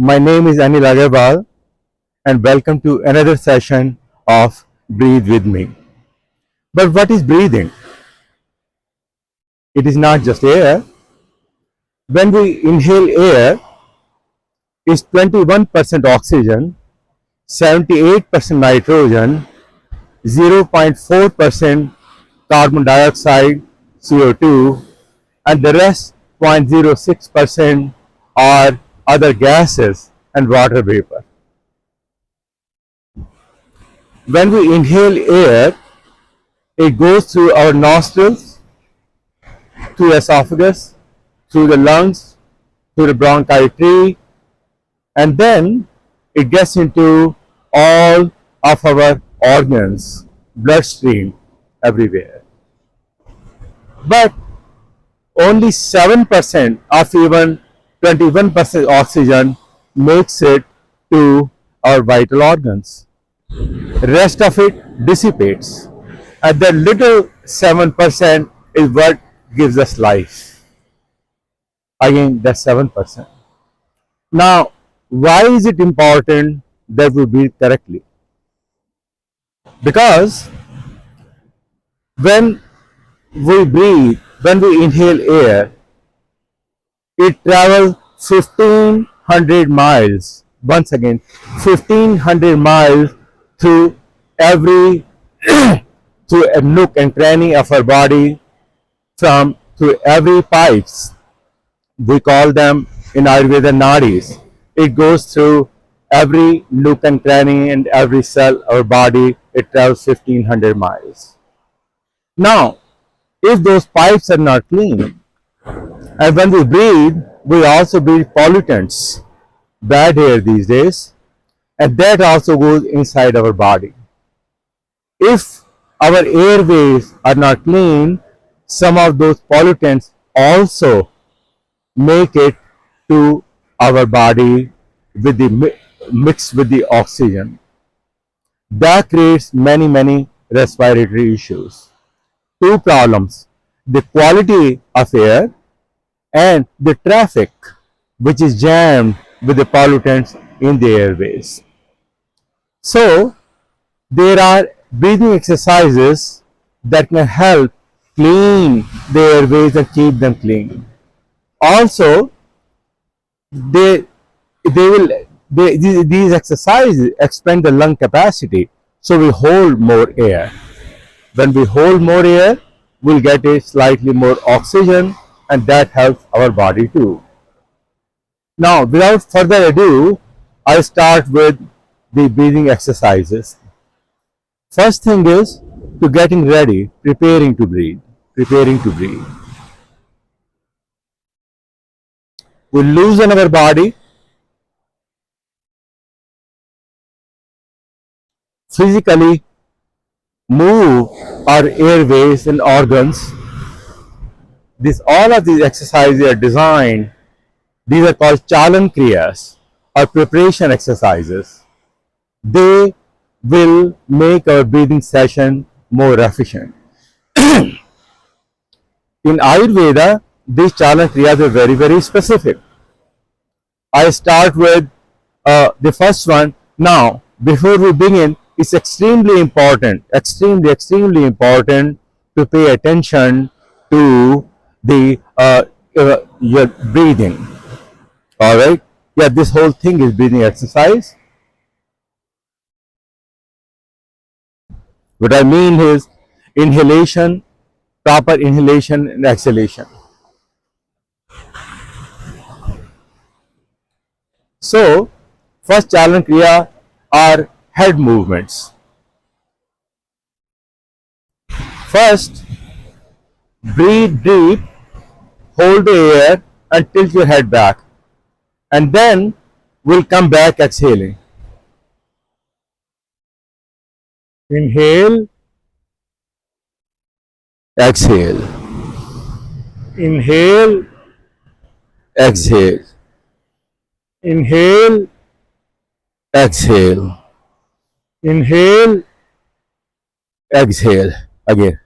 My name is Anil Agarwal and welcome to another session of Breathe with me. But what is breathing? It is not just air. When we inhale air, it's 21% oxygen, 78% nitrogen, 0.4% carbon dioxide, CO2, and the rest 0.06% are other gases and water vapor. When we inhale air, it goes through our nostrils, through esophagus, through the lungs, through the bronchi tree, and then it gets into all of our organs, bloodstream, everywhere. But only 7% of even 21% oxygen makes it to our vital organs. Rest of it dissipates. And that little 7% is what gives us life. Again, that's 7%. Now, why is it important that we breathe correctly? Because when we breathe, when we inhale air, it travels 1500 miles. Once again, 1500 miles through every through a nook and cranny of our body, from through every pipes. We call them in Ayurveda nadis. It goes through every nook and cranny and every cell of our body. It travels 1500 miles. Now, if those pipes are not clean, and when we also breathe pollutants, bad air these days, and that also goes inside our body. If our airways are not clean, some of those pollutants also make it to our body with the mixed with the oxygen. That creates many respiratory issues. Two problems: the quality of air and the traffic, which is jammed with the pollutants in the airways. So there are breathing exercises that can help clean the airways and keep them clean. Also, they these exercises expand the lung capacity, so we hold more air. When we hold more air, we'll get a slightly more oxygen, and that helps our body too. Now, without further ado, I start with the breathing exercises. First thing is to getting ready, preparing to breathe. Preparing to breathe. We loosen our body, physically move our airways and organs. All of these exercises are designed. These are called Chalan Kriyas or preparation exercises. They will make our breathing session more efficient. In Ayurveda, these Chalan Kriyas are very specific. I start with the first one. Now, before we begin, it's extremely important to pay attention to the your breathing. All right. Yeah, this whole thing is breathing exercise. What I mean is inhalation, proper inhalation and exhalation. So, first Chalan Kriya are head movements. First, breathe deep, hold the air and tilt your head back. And then we'll come back exhaling. Inhale, exhale. Inhale, exhale. Inhale, exhale. Inhale, exhale. Again.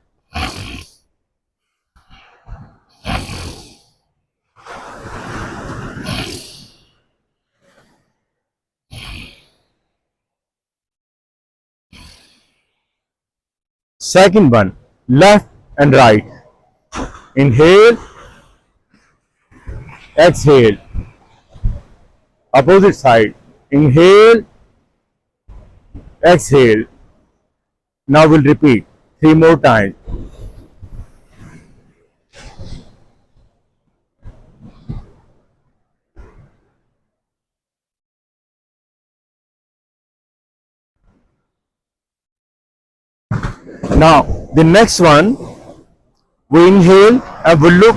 Second one, left and right. Inhale, exhale. Opposite side. Inhale, exhale. Now we'll repeat 3 more times. Now the next one, we inhale and we look,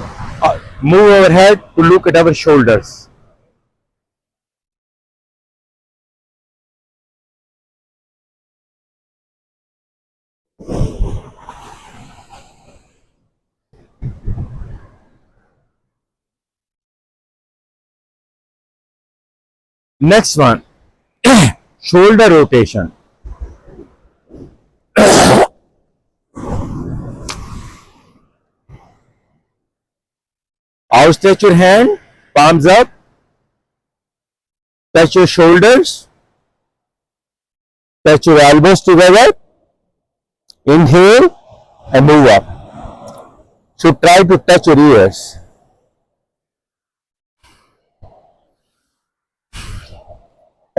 move our head to look at our shoulders. Next one, shoulder rotation. Outstretch your hand, palms up, touch your shoulders, touch your elbows together, inhale and move up. So try to touch your ears.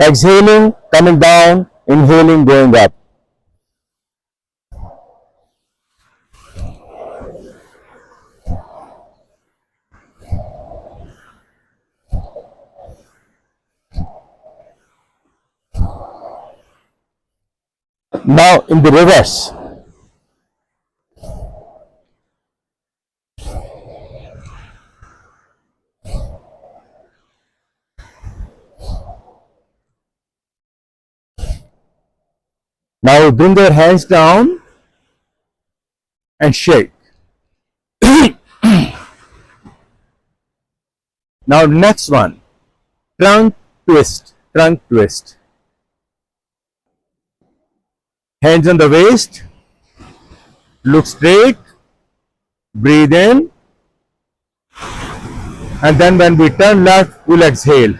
Exhaling, coming down, inhaling, going up. Now in the reverse. Now bring your hands down and shake. Now next one, trunk twist, trunk twist. Hands on the waist, look straight, breathe in, and then when we turn left, we'll exhale.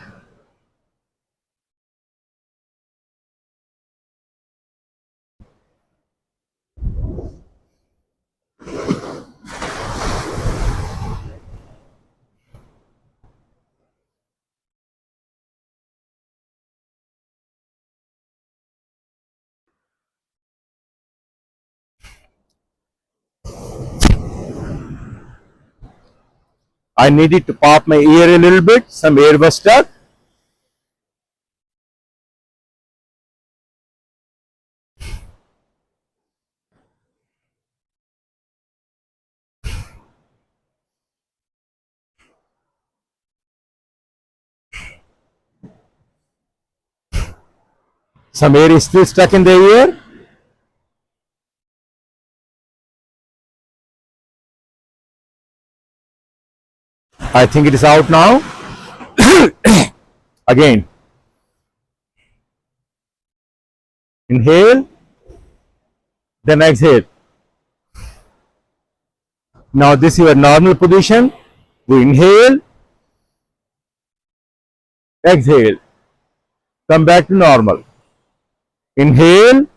I needed to pop my ear a little bit, some air was stuck. Some air is still stuck in the ear. I think it is out now. Again. Inhale, then exhale. Now this is your normal position. We inhale, exhale, come back to normal. Inhale,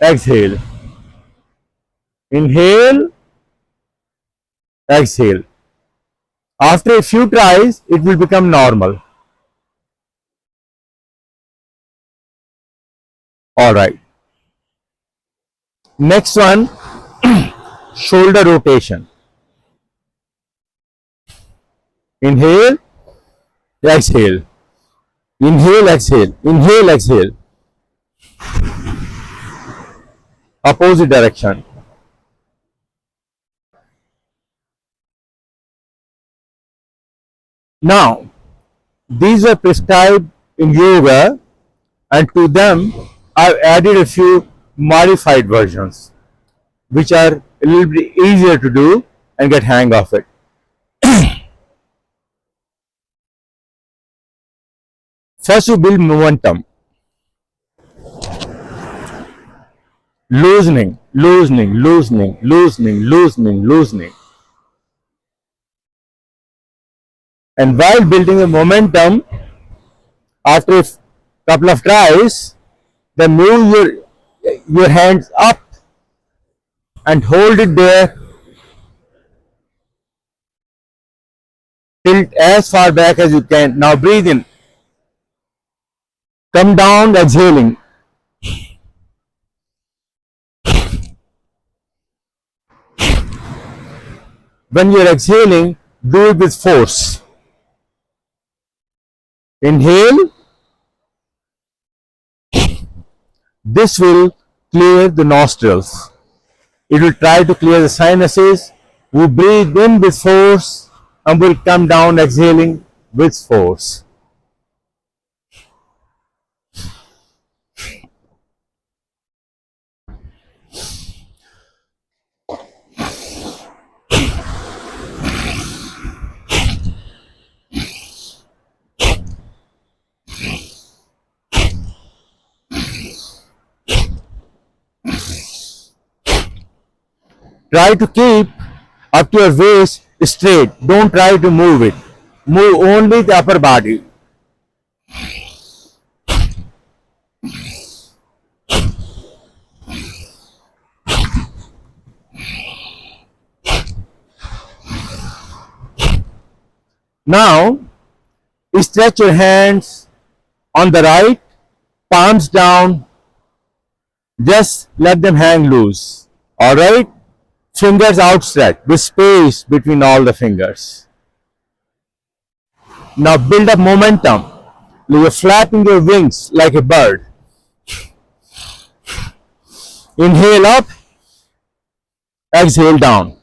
exhale. Inhale, exhale. After a few tries, it will become normal. All right. Next one, shoulder rotation. Inhale, exhale. Inhale, exhale. Inhale, exhale. Opposite direction. Now, these are prescribed in yoga, and to them I've added a few modified versions which are a little bit easier to do and get hang of it. First, you build momentum. Loosening, loosening, loosening, loosening, loosening, loosening. And while building the momentum, after a couple of tries, then move your your hands up and hold it there. Tilt as far back as you can. Now breathe in. Come down, exhaling. When you're exhaling, do it with force. Inhale. This will clear the nostrils. It will try to clear the sinuses. We breathe in with force and will come down exhaling with force. Try to keep up to your waist straight. Don't try to move it. Move only the upper body. Now, stretch your hands on the right, palms down. Just let them hang loose. All right? Fingers outstretched with space between all the fingers. Now build up momentum. You're flapping your wings like a bird. Inhale up, exhale down.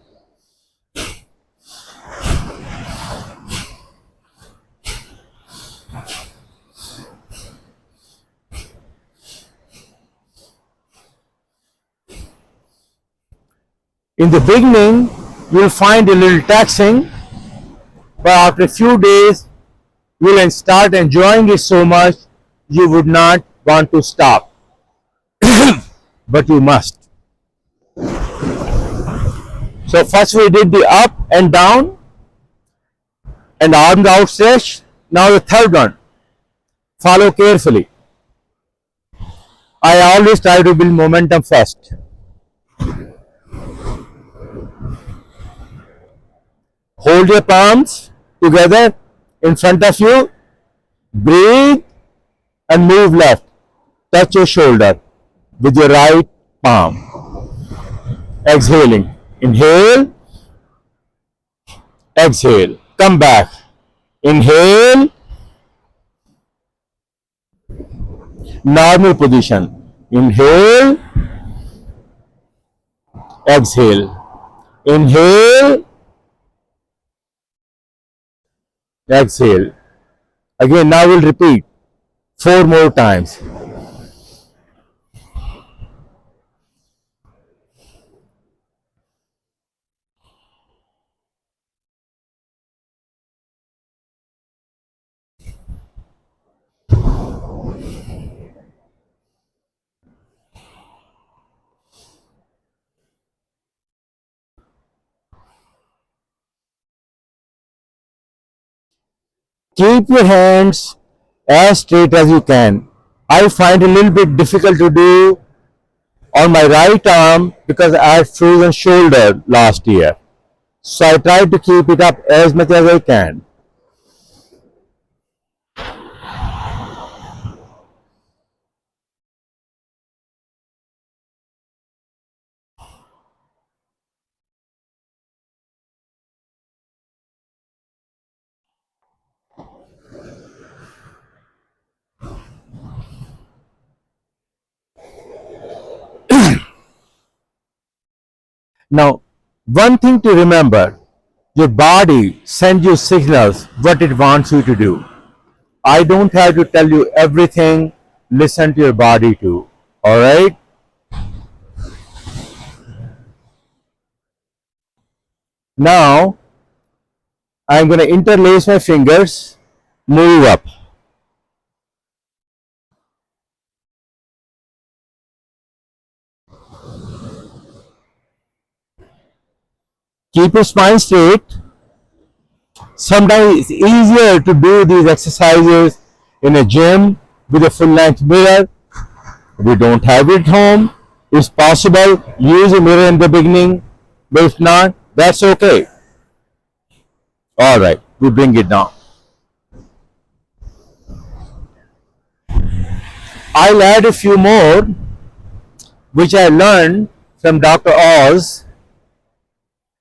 In the beginning, you'll find a little taxing, but after a few days, you'll start enjoying it so much you would not want to stop. But you must. So first we did the up and down and arms outstretched. Now the third one. Follow carefully. I always try to build momentum first. Hold your palms together in front of you. Breathe and move left. Touch your shoulder with your right palm. Exhaling. Inhale. Exhale. Come back. Inhale. Normal position. Inhale. Exhale. Inhale. Exhale. Again, now we'll repeat 4 more times. Keep your hands as straight as you can. I find it a little bit difficult to do on my right arm because I had frozen shoulder last year. So I try to keep it up as much as I can. Now, one thing to remember, your body sends you signals what it wants you to do. I don't have to tell you everything, listen to your body too. Alright? Now, I'm going to interlace my fingers, move up. Keep your spine straight. Sometimes it's easier to do these exercises in a gym with a full length mirror. We don't have it home. It's possible. Use a mirror in the beginning, but if not, that's okay. All right, we bring it down. I'll add a few more, which I learned from Dr. Oz,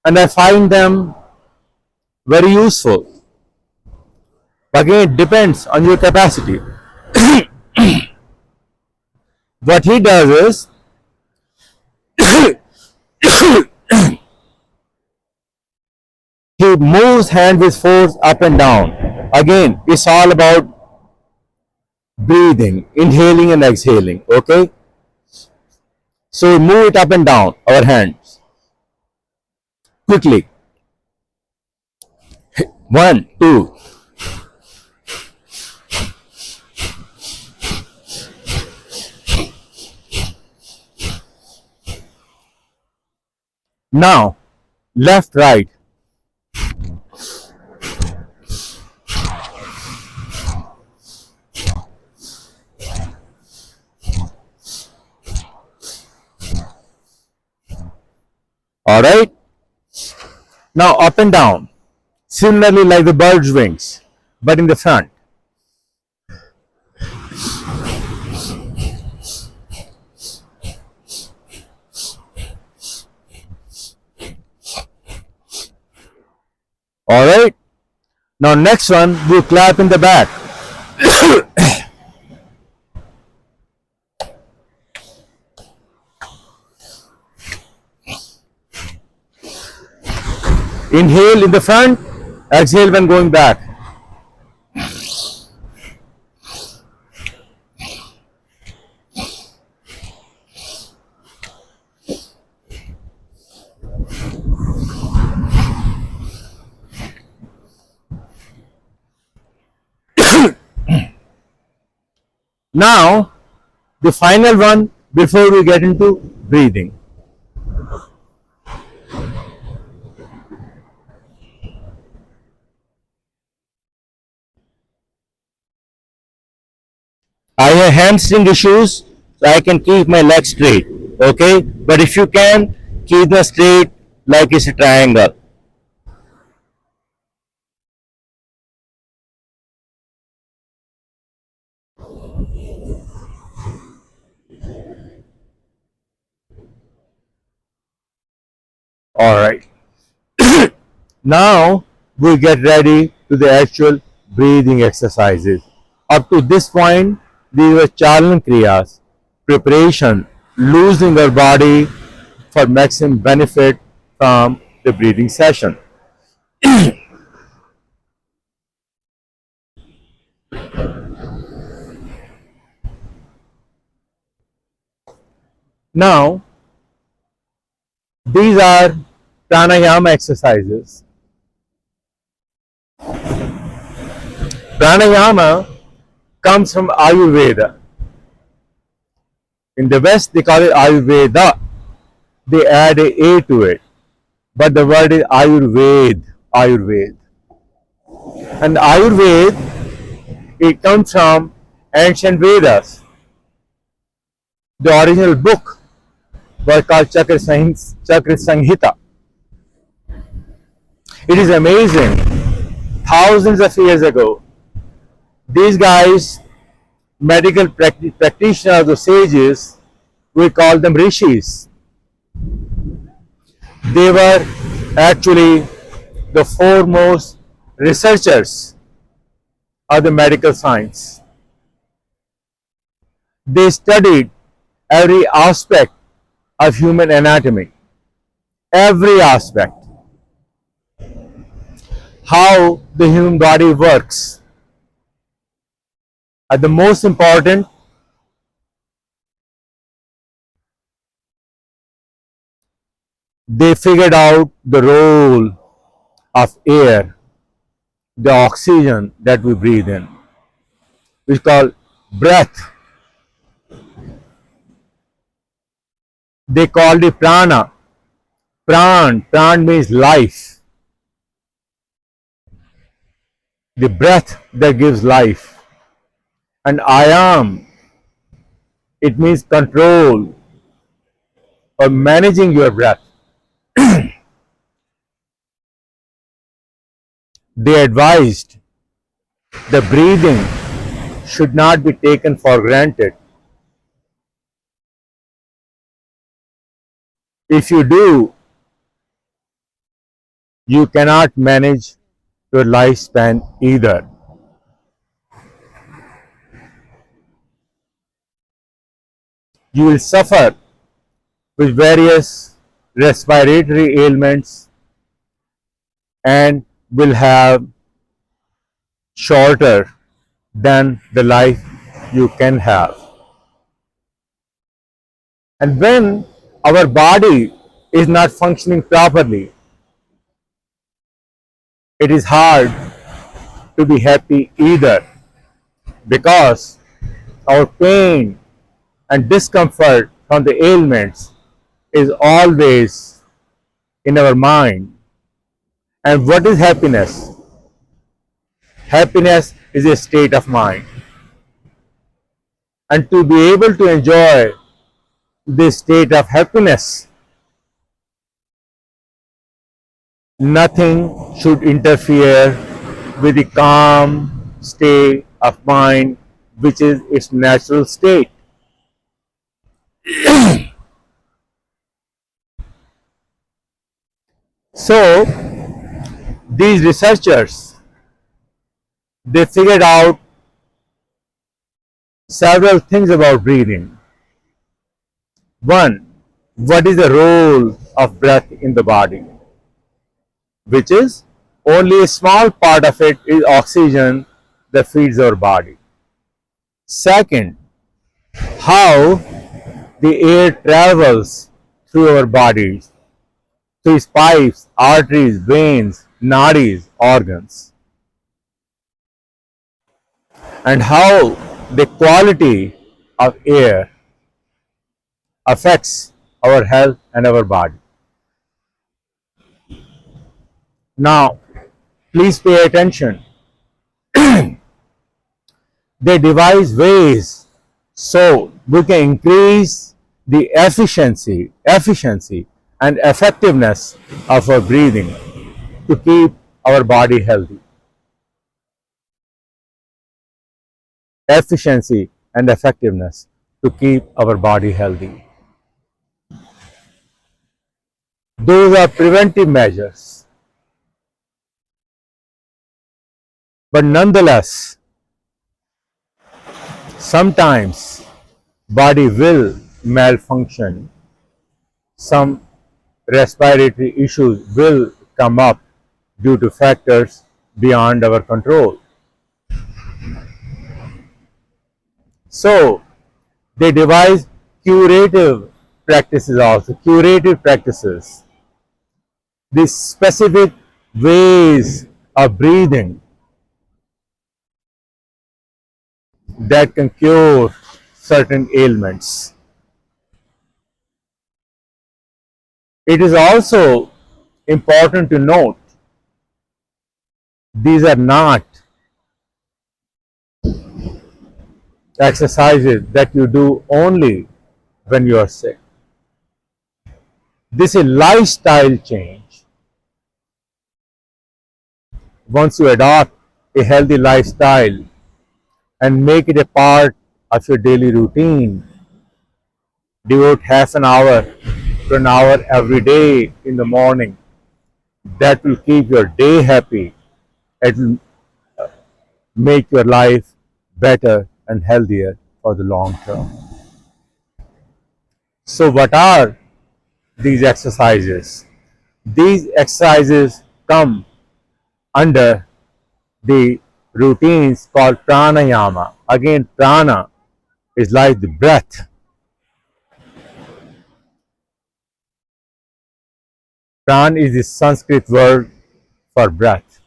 and I find them very useful. Again, it depends on your capacity. What he does is he moves hand with force up and down. Again, it's all about breathing, inhaling and exhaling. Okay? So move it up and down, our hands. Quickly. 1, 2. Now, left, right. All right. Now up and down. Similarly like the bird's wings, but in the front. All right. Now next one, we clap in the back. Inhale in the front, exhale when going back. Now, the final one before we get into breathing. I have hamstring issues, so I can keep my legs straight. Okay? But if you can, keep them straight like it's a triangle. All right. Now we get ready to the actual breathing exercises. Up to this point, these were Chalan Kriyas, preparation, loosening our body for maximum benefit from the breathing session. Now, these are pranayama exercises. Pranayama comes from Ayurveda. In the West, they call it Ayurveda. They add a to it. But the word is Ayurved. Ayurved. And Ayurved, it comes from ancient Vedas. The original book was called Chakra Sanghita. It is amazing. Thousands of years ago, these guys, medical practitioners or sages, we call them rishis. They were actually the foremost researchers of the medical science. They studied every aspect of human anatomy, every aspect, how the human body works. And the most important, they figured out the role of air, the oxygen that we breathe in, which is called breath. They called it prana. Pran means life. The breath that gives life. And ayam, It means control or managing your breath. They advised the breathing should not be taken for granted. If you do, you cannot manage your lifespan either. You will suffer with various respiratory ailments and will have shorter than the life you can have. And when our body is not functioning properly, it is hard to be happy either, because our pain and discomfort from the ailments is always in our mind. And what is happiness? Happiness is a state of mind. And to be able to enjoy this state of happiness, nothing should interfere with the calm state of mind, which is its natural state. So, these researchers, they figured out several things about breathing. One, what is the role of breath in the body? Which is only a small part of it is oxygen that feeds our body. Second, how the air travels through our bodies, through its pipes, arteries, veins, nadis, organs, and how the quality of air affects our health and our body. Now, please pay attention. They devise ways so we can increase the efficiency and effectiveness of our breathing to keep our body healthy. Efficiency and effectiveness to keep our body healthy. Those are preventive measures. But nonetheless, sometimes body will malfunction. Some respiratory issues will come up due to factors beyond our control. So they devise curative practices also, curative practices. These specific ways of breathing that can cure certain ailments. It is also important to note these are not exercises that you do only when you are sick. This is lifestyle change. Once you adopt a healthy lifestyle and make it a part of your daily routine, devote half an hour to an hour every day in the morning. That will keep your day happy. It will make your life better and healthier for the long term. So, what are these exercises? These exercises come under the routines called pranayama. Again, prana is like the breath. Pran is the Sanskrit word for breath.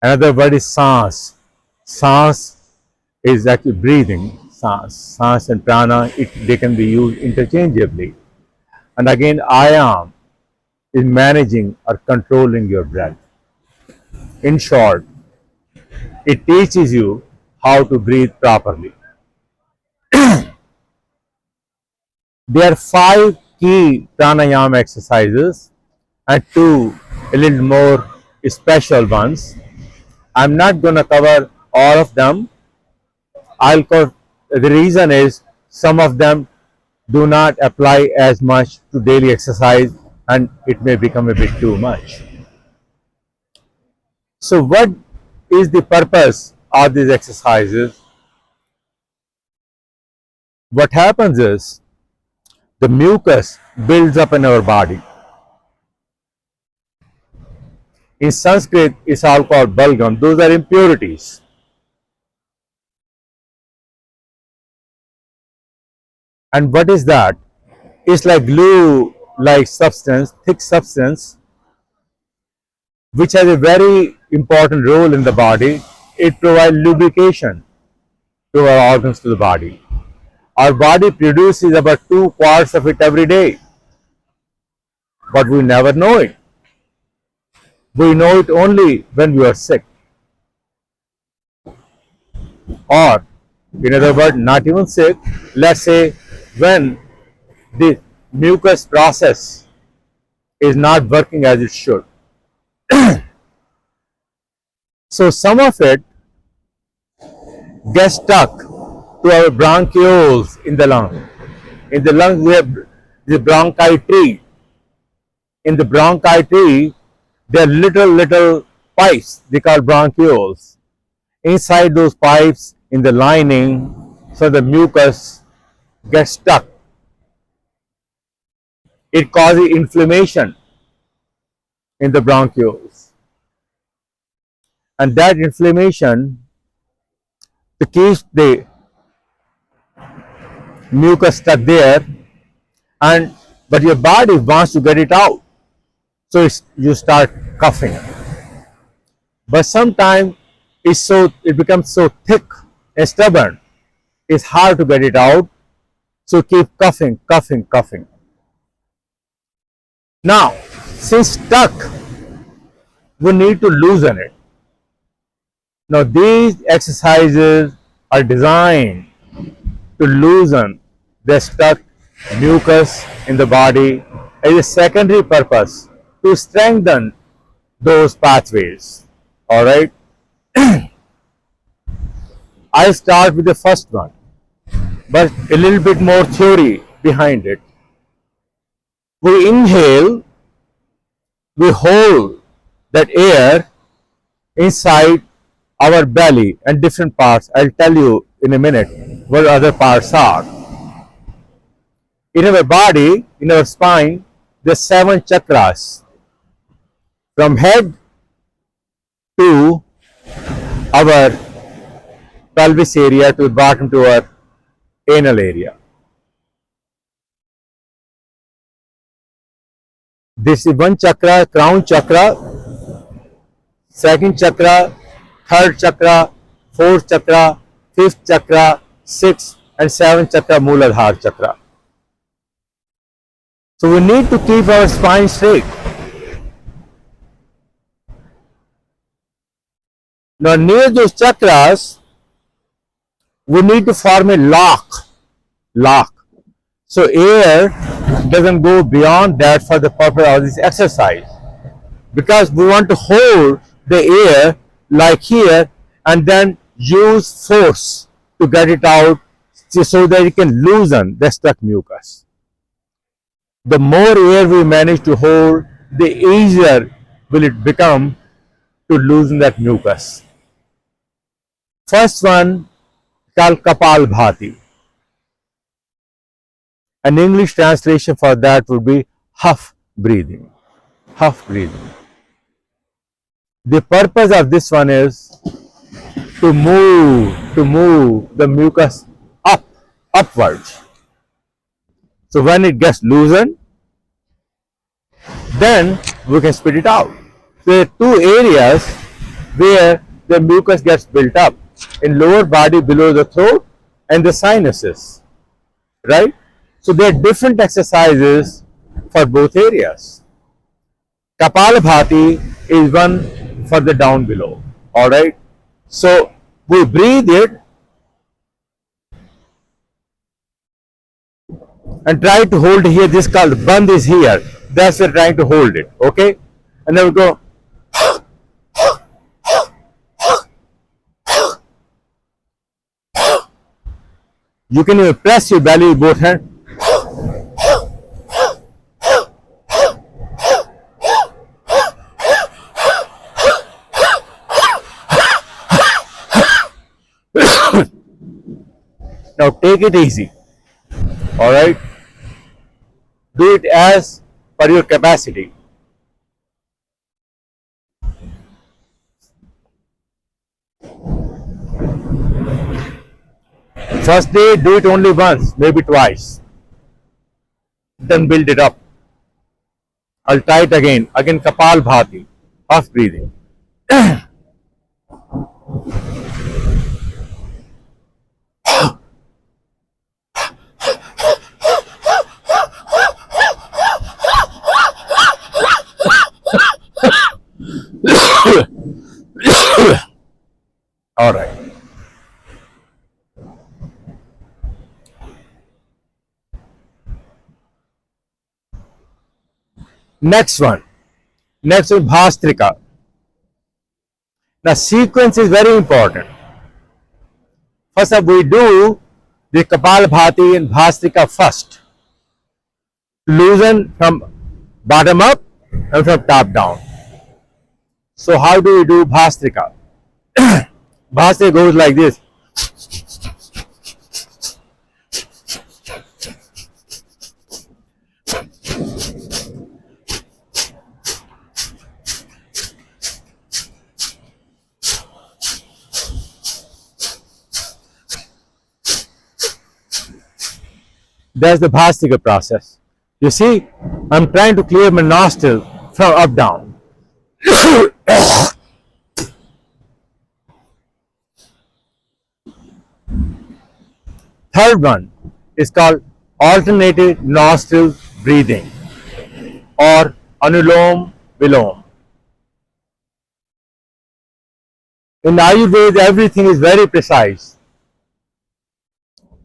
Another word is sans. Sans is actually breathing. Sans and prana, they can be used interchangeably. And again, ayam is managing or controlling your breath. In short, it teaches you how to breathe properly. There are 5 key pranayama exercises and 2 a little more special ones. I'm not going to cover all of them. I'll cover, the reason is some of them do not apply as much to daily exercise and it may become a bit too much. So what is the purpose of these exercises? What happens is the mucus builds up in our body. In Sanskrit, it's all called balgam. Those are impurities. And what is that? It's like glue-like substance, thick substance, which has a very important role in the body. It provides lubrication to our organs, to the body. Our body produces about 2 quarts of it every day, but we never know it. We know it only when we are sick. Or, in other words, not even sick, let's say when the mucus process is not working as it should. So some of it gets stuck to our bronchioles in the lung. In the lung we have the bronchi tree. In the bronchi tree there are little pipes they call bronchioles. Inside those pipes in the lining, so the mucus gets stuck. It causes inflammation in the bronchioles. And that inflammation keeps the mucus stuck there, and but your body wants to get it out, so you start coughing. But sometimes it becomes so thick and stubborn, it's hard to get it out, so keep coughing. Now, since stuck, we need to loosen it. Now these exercises are designed to loosen the stuck mucus in the body as a secondary purpose to strengthen those pathways. Alright? I start with the first one, but a little bit more theory behind it. We inhale, we hold that air inside our belly and different parts. I'll tell you in a minute what other parts are. In our body, in our spine, there's 7 chakras. From head to our pelvis area to the bottom to our anal area. This is 1 chakra, crown chakra, 2nd chakra, 3rd chakra, 4th chakra, 5th chakra, 6th and 7th chakra, Mooladhara chakra. So we need to keep our spine straight. Now near those chakras, we need to form a lock. So air doesn't go beyond that for the purpose of this exercise. Because we want to hold the air like here and then use force to get it out so that it can loosen the stuck mucus. The more air we manage to hold, the easier will it become to loosen that mucus. First one called Kapalbhati. An English translation for that would be huff breathing. The purpose of this one is to move the mucus upwards. So when it gets loosened, then we can spit it out. There are 2 areas where the mucus gets built up, in lower body below the throat and the sinuses, right? So there are different exercises for both areas. Kapalabhati is one for the down below, alright? So we breathe it and try to hold here. This called band is here. That's we're trying to hold it. Okay, and then we go. You can even press your belly with both hands. Now take it easy. All right. Do it as per your capacity. First day, do it only once, maybe twice. Then build it up. I'll try it again. Again, Kapal Bhati, half breathing. All right. Next one. Next one, Bhastrika. The sequence is very important. First up, we do the Kapal Bhati and Bhastrika first. Loosen from bottom up and from top down. So how do we do Bhastrika? Bhastrika goes like this. That's the Bhastrika process. You see, I'm trying to clear my nostril from up down. Third one is called alternative nostril breathing or Anulom Vilom. In Ayurveda, everything is very precise.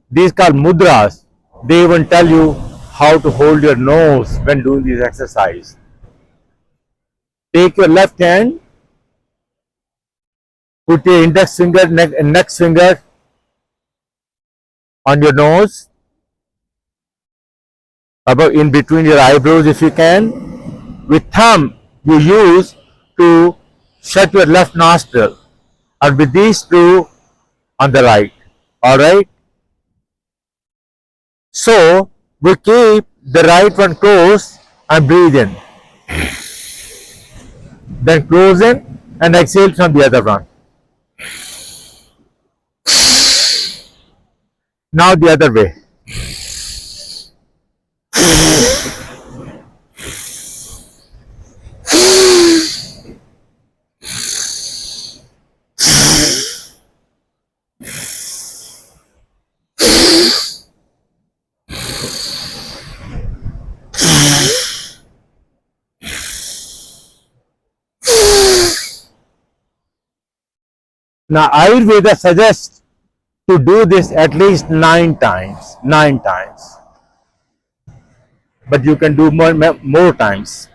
These called mudras. They even tell you how to hold your nose when doing this exercise. Take your left hand, put your index finger and next finger on your nose, above in between your eyebrows if you can. With thumb you use to shut your left nostril, and with these two on the right. All right. So we keep the right one closed and breathe in. Then close in and exhale from the other one. Now the other way. Now Ayurveda suggests to do this at least 9 times. 9 times. But you can do more times.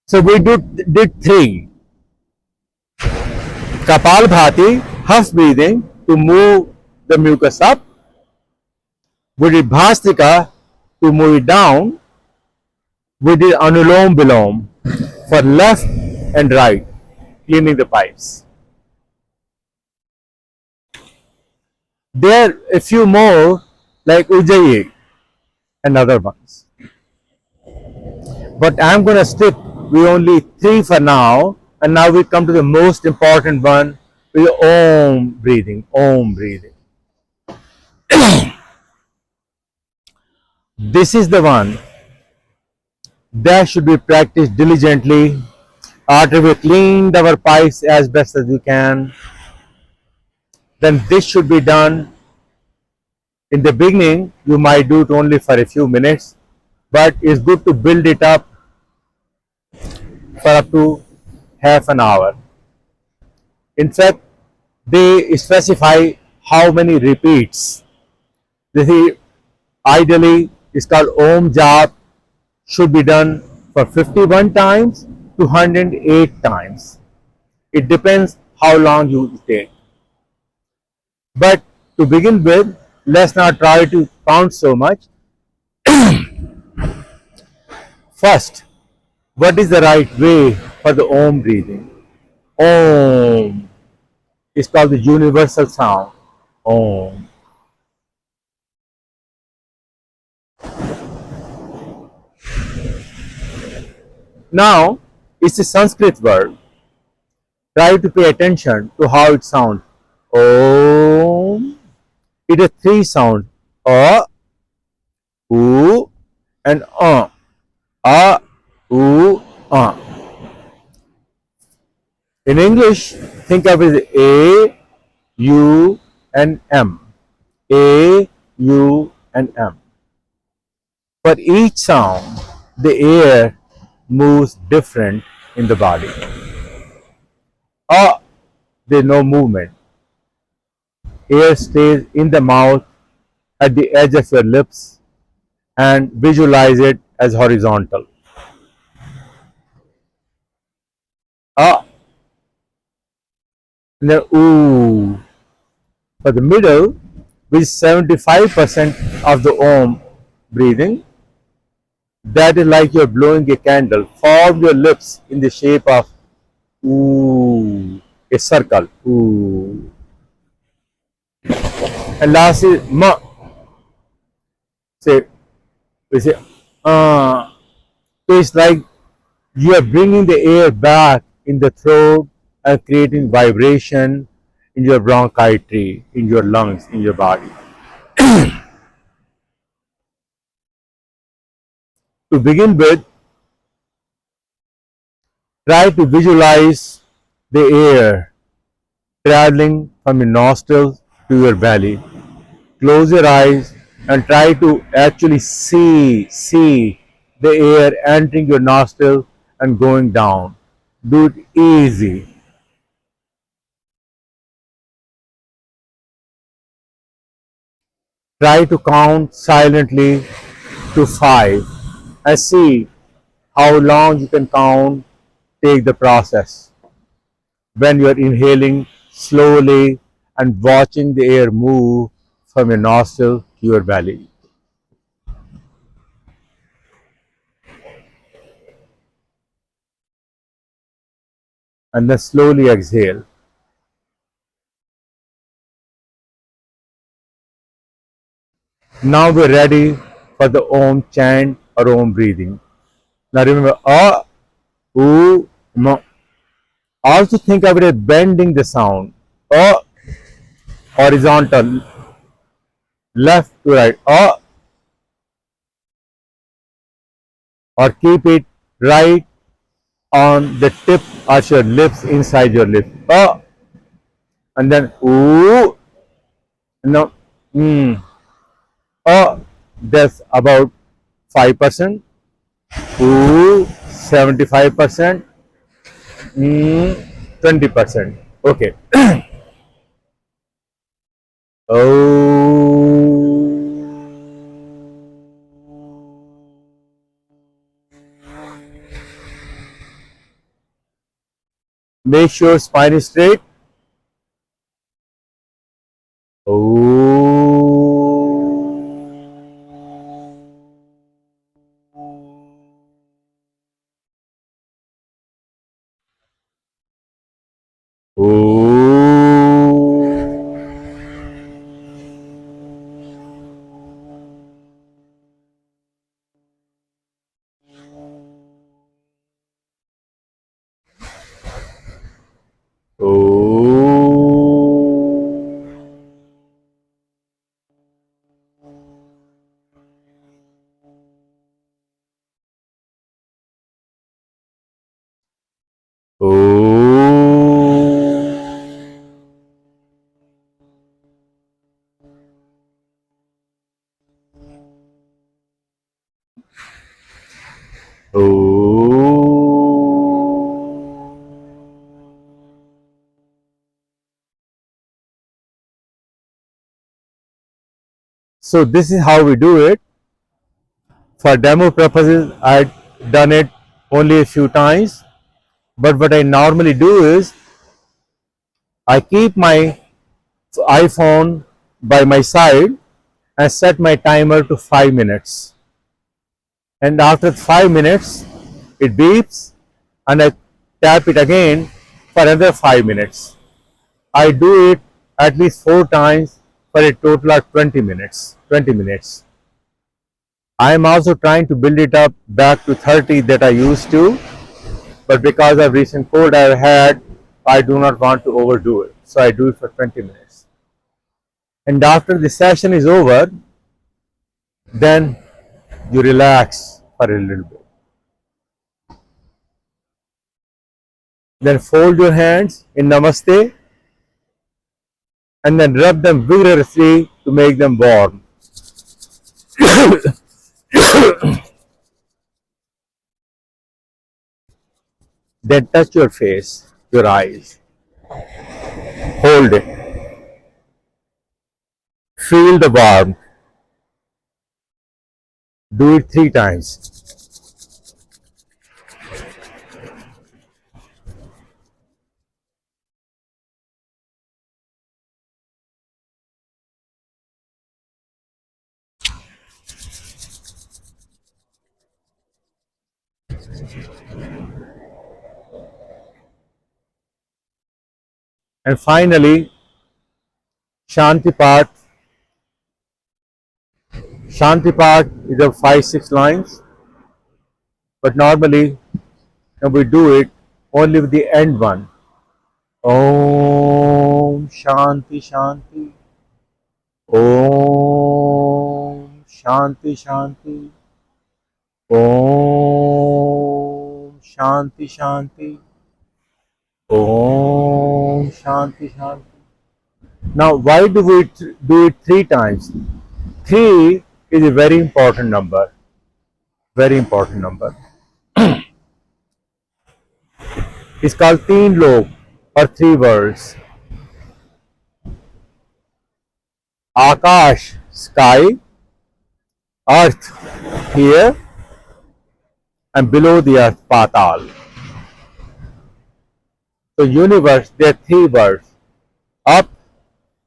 So we did 3. Kapal Bhati, half breathing to move the mucus up. We did Bhastrika to move it down. We did Anulom Vilom for left and right, cleaning the pipes. There are a few more like Ujjayi and other ones. But I'm going to stick with only 3 for now. And now we come to the most important one, with Om breathing. Om breathing. This is the one that should be practiced diligently after we cleaned our pipes as best as we can. Then this should be done. In the beginning, you might do it only for a few minutes, but it's good to build it up for up to half an hour. In fact, they specify how many repeats. This is ideally is called Om Jap, should be done for 51 times to 108 times. It depends how long you take. But to begin with, let's not try to count so much. First, what is the right way for the Om breathing? Om is called the universal sound. Om. Now, it's a Sanskrit word. Try to pay attention to how it sounds. Om. It has three sounds. A, U, and A. A, U, A. In English, think of it as A, U, and M. A, U, and M. For each sound, the air moves different in the body. A, there's no movement. Air stays in the mouth at the edge of your lips and visualize it as horizontal. A, and then ooh. For the middle, which is 75% of the Om breathing, that is like you're blowing a candle. Form your lips in the shape of ooh, a circle. Ooh. And last is ma. Say, we say, so it's like you are bringing the air back in the throat and creating vibration in your bronchitis, in your lungs, in your body. To begin with, try to visualize the air traveling from your nostrils to your belly. Close your eyes and try to actually see the air entering your nostril and going down. Do it easy. Try to count silently to 5 and see how long you can count. Take the process. When you are inhaling slowly and watching the air move from your nostril to your belly. And then slowly exhale. Now we're ready for the Om chant or Om breathing. Now remember, A, U, M. Also think of it as bending the sound. A, horizontal, left to right. A, or keep it right on the tip of your lips, inside your lips. A, and then U, no, A, that's about 5%. U, 75%. 20%. Okay. Make sure spine is straight. Oh. So this is how we do it. For demo purposes, I've done it only a few times. But what I normally do is I keep my iPhone by my side and set my timer to 5 minutes. And after 5 minutes, it beeps and I tap it again for another 5 minutes. I do it at least 4 times for a total of 20 minutes. 20 minutes. I am also trying to build it up back to 30 that I used to, but because of recent cold I've had, I do not want to overdo it. So I do it for 20 minutes. And after the session is over, then you relax for a little bit. Then fold your hands in Namaste and then rub them vigorously to make them warm. Then touch your face, your eyes. Hold it. Feel the warmth. Do it 3 times. And finally, Shanti Path. Shanti Path is of 5-6 lines, but normally we do it only with the end one. Om Shanti Shanti. Om Shanti Shanti. Om Shanti Shanti. Om Shanti Shanti. Now, why do we do it 3 times? 3 is a very important number. Very important number. It's called Teen Lok or 3 worlds. Akash, sky, earth, here, and below the earth, Patal. So universe, there are 3 worlds. Up,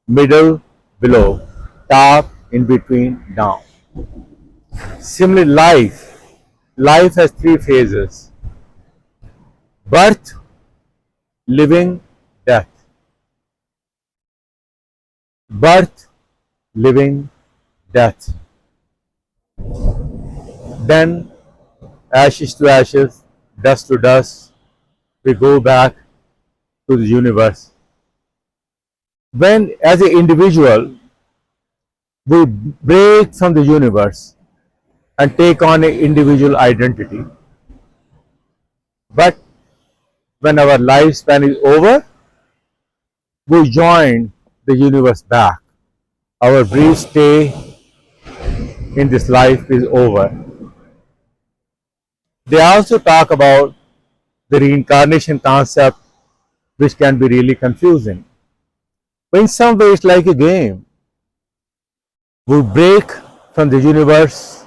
middle, below, top, in between, down. Similarly, life. Life has 3 phases. Birth, living, death. Birth, living, death. Then ashes to ashes, dust to dust, we go back to the universe. When as an individual we break from the universe and take on an individual identity, but when our lifespan is over, we join the universe back. Our brief stay in this life is over. They also talk about the reincarnation concept, which can be really confusing. But in some ways, it's like a game. We break from the universe,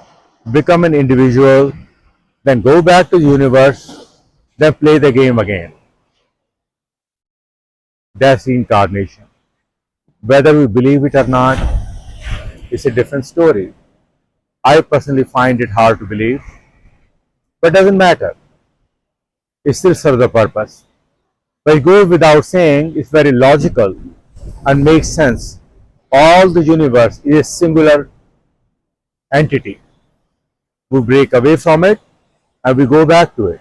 become an individual, then go back to the universe, then play the game again. That's reincarnation. Whether we believe it or not, it's a different story. I personally find it hard to believe, but doesn't matter. It still serves the purpose. But it goes without saying, it's very logical and makes sense. All the universe is a singular entity. We break away from it and we go back to it.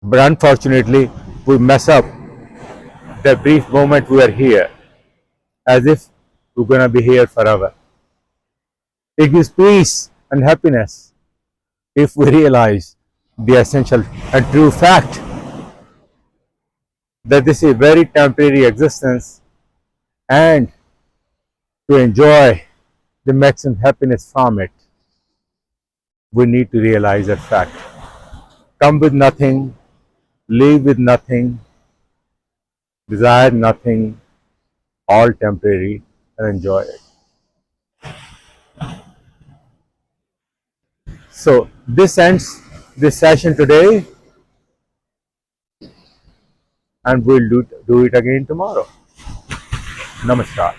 But unfortunately, we mess up the brief moment we are here, as if we're going to be here forever. It gives peace and happiness if we realize the essential and true fact that this is a very temporary existence, and to enjoy the maximum happiness from it, we need to realize that fact. Come with nothing, leave with nothing, desire nothing, all temporary, and enjoy it. So this ends this session today, and we'll do it again tomorrow. Namaskar.